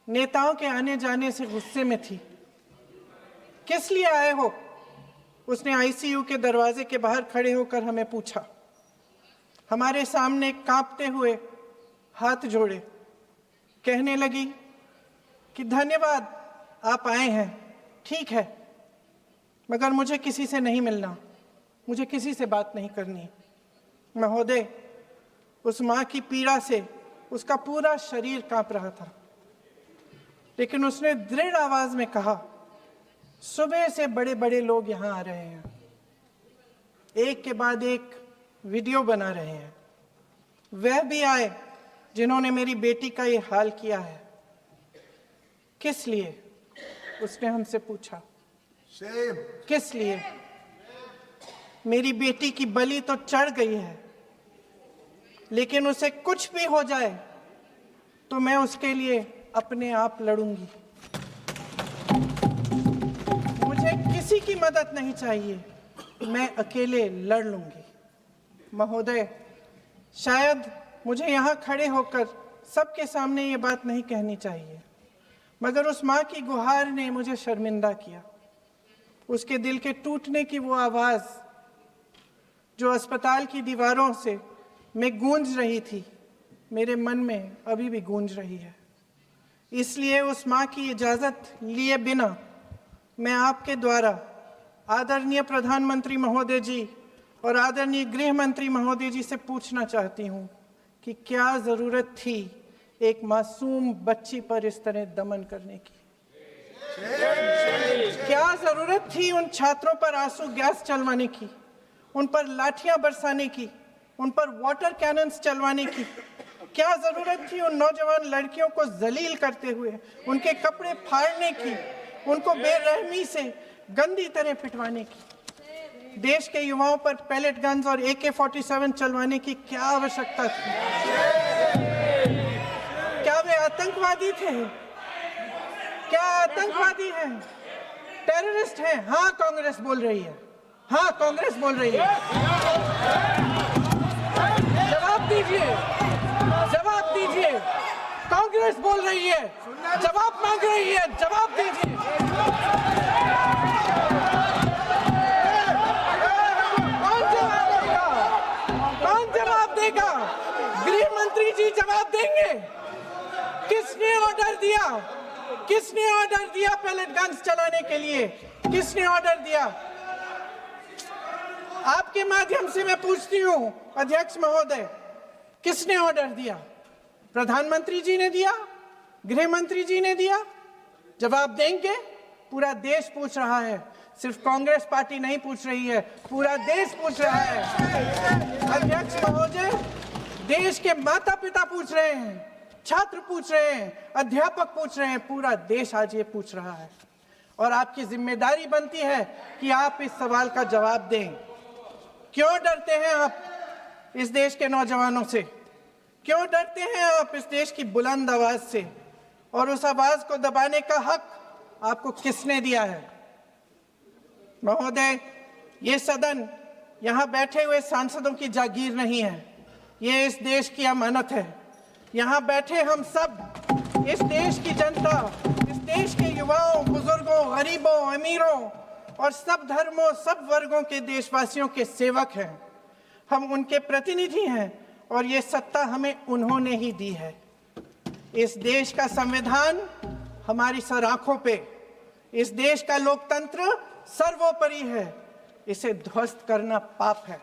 नेताओं के आने जाने से गुस्से में थी। किस लिए आए हो? उसने आईसीयू के दरवाजे के बाहर खड़े होकर हमें पूछा। हमारे सामने कांपते हुए हाथ जोड़े कहने लगी कि धन्यवाद, आप आए हैं, ठीक है, मगर मुझे किसी से नहीं मिलना, मुझे किसी से बात नहीं करनी। महोदय, उस माँ की पीड़ा से उसका पूरा शरीर कांप रहा था, लेकिन उसने दृढ़ आवाज में कहा, सुबह से बड़े बड़े लोग यहाँ आ रहे हैं, एक के बाद एक वीडियो बना रहे हैं। वह भी आए जिन्होंने मेरी बेटी का ये हाल किया है। किस लिए? उसने हमसे पूछा। किस लिए? मेरी बेटी की बलि तो चढ़ गई है, लेकिन उसे कुछ भी हो जाए तो मैं उसके लिए अपने आप लड़ूंगी। मुझे किसी की मदद नहीं चाहिए, मैं अकेले लड़ लूंगी। महोदय, शायद मुझे यहाँ खड़े होकर सबके सामने ये बात नहीं कहनी चाहिए, मगर उस माँ की गुहार ने मुझे शर्मिंदा किया। उसके दिल के टूटने की वो आवाज़ जो अस्पताल की दीवारों से में गूंज रही थी, मेरे मन में अभी भी गूंज रही है। इसलिए उस माँ की इजाज़त लिए बिना मैं आपके द्वारा आदरणीय प्रधानमंत्री महोदय जी और आदरणीय गृह मंत्री महोदय जी से पूछना चाहती हूँ कि क्या ज़रूरत थी एक मासूम बच्ची पर इस तरह दमन करने की? क्या ज़रूरत थी उन छात्रों पर आंसू गैस चलवाने की, उन पर लाठियां बरसाने की, उन पर वाटर कैनन्स चलवाने की? क्या ज़रूरत थी उन नौजवान लड़कियों को जलील करते हुए उनके कपड़े फाड़ने की, उनको बेरहमी से गंदी तरह पिटवाने की? देश के युवाओं पर पैलेट गन्स और AK-47 चलवाने की क्या आवश्यकता थी? क्या वे आतंकवादी थे? क्या आतंकवादी हैं? टेररिस्ट हैं? हाँ, कांग्रेस बोल रही है। हाँ, कांग्रेस बोल रही है। जवाब दीजिए, जवाब दीजिए। कांग्रेस बोल रही है, जवाब मांग रही है, जवाब दीजिए। गृह मंत्री जी जवाब देंगे। किसने ऑर्डर दिया? किसने ऑर्डर दिया पैलेट गन्स चलाने के लिए? किसने ऑर्डर दिया? आपके माध्यम से मैं पूछती हूं अध्यक्ष महोदय, किसने ऑर्डर दिया? प्रधानमंत्री जी ने दिया? गृह मंत्री जी ने दिया? जवाब देंगे? पूरा देश पूछ रहा है, सिर्फ कांग्रेस पार्टी नहीं पूछ रही है, पूरा देश पूछ रहा है। अध्यक्ष महोदय, देश के माता पिता पूछ रहे हैं, छात्र पूछ रहे हैं, अध्यापक पूछ रहे हैं, पूरा देश आज ये पूछ रहा है। और आपकी जिम्मेदारी बनती है कि आप इस सवाल का जवाब दें। क्यों डरते हैं आप इस देश के नौजवानों से? क्यों डरते हैं आप इस देश की बुलंद आवाज से? और उस आवाज को दबाने का हक आपको किसने दिया है? महोदय, ये सदन यहाँ बैठे हुए सांसदों की जागीर नहीं है, ये इस देश की अमानत है। यहाँ बैठे हम सब इस देश की जनता, इस देश के युवाओं, बुजुर्गों, गरीबों, अमीरों और सब धर्मों, सब वर्गों के देशवासियों के सेवक हैं। हम उनके प्रतिनिधि हैं और ये सत्ता हमें उन्होंने ही दी है। इस देश का संविधान हमारी सर आंखों पे, इस देश का लोकतंत्र सर्वोपरि है, इसे ध्वस्त करना पाप है।